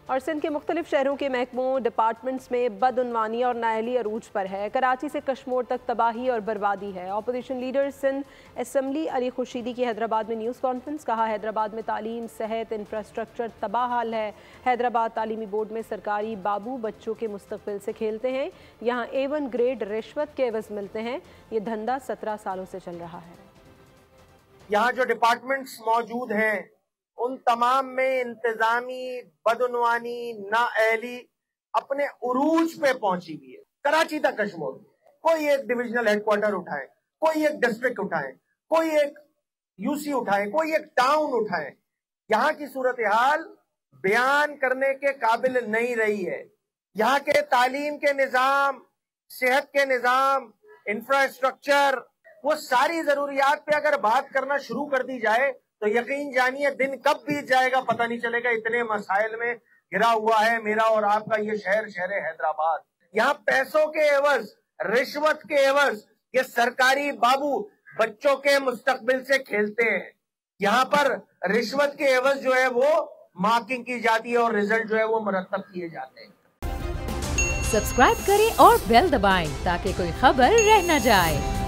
اور سندھ کے مختلف شہروں کے محکموں ڈپارٹمنٹس میں بدعنوانی اور نااہلی عروج پر ہے۔ کراچی سے کشمور تک تباہی اور بربادی ہے۔ اپوزیشن لیڈر سندھ اسمبلی علی خورشیدی کی حیدرآباد میں نیوز کانفرنس، کہا حیدرآباد میں تعلیم، صحت، انفراسٹرکچر تباہ حال ہے۔ حیدرآباد تعلیمی بورڈ میں سرکاری بابو بچوں کے مستقبل سے کھیلتے ہیں۔ یہاں A1 گریڈ رشوت کے عوض ملتے ہیں۔ یہ دھندا 17 سالوں سے چل رہا ہے۔ یہاں جو ڈپارٹمنٹس موجود ہیں ان تمام میں انتظامی بدعنوانی نااہلی اپنے عروج پہ پہنچی ہوئی ہے۔ کراچی تک کشمور کوئی ایک ڈویژنل ہیڈ کوارٹر اٹھائے، کوئی ایک ڈسٹرکٹ اٹھائے، کوئی ایک UC اٹھائے، کوئی ایک ٹاؤن اٹھائے، یہاں کی صورتحال بیان کرنے کے قابل نہیں رہی ہے۔ یہاں کے تعلیم کے نظام، صحت کے نظام، انفراسٹرکچر، وہ ساری ضروریات پہ اگر بات کرنا شروع کر دی جائے تو یقین جانیے دن کب بیت جائے گا پتہ نہیں چلے گا۔ اتنے مسائل میں گھرا ہوا ہے میرا اور آپ کا یہ شہر حیدرآباد۔ یہاں پیسوں کے عوض، رشوت کے عوض یہ سرکاری بابو بچوں کے مستقبل سے کھیلتے ہیں۔ یہاں پر رشوت کے عوض جو ہے وہ مارکنگ کی جاتی ہے اور رزلٹ جو ہے وہ مرتب کیے جاتے ہیں۔ سبسکرائب کریں اور بیل دبائیں تاکہ کوئی خبر رہ نہ جائے۔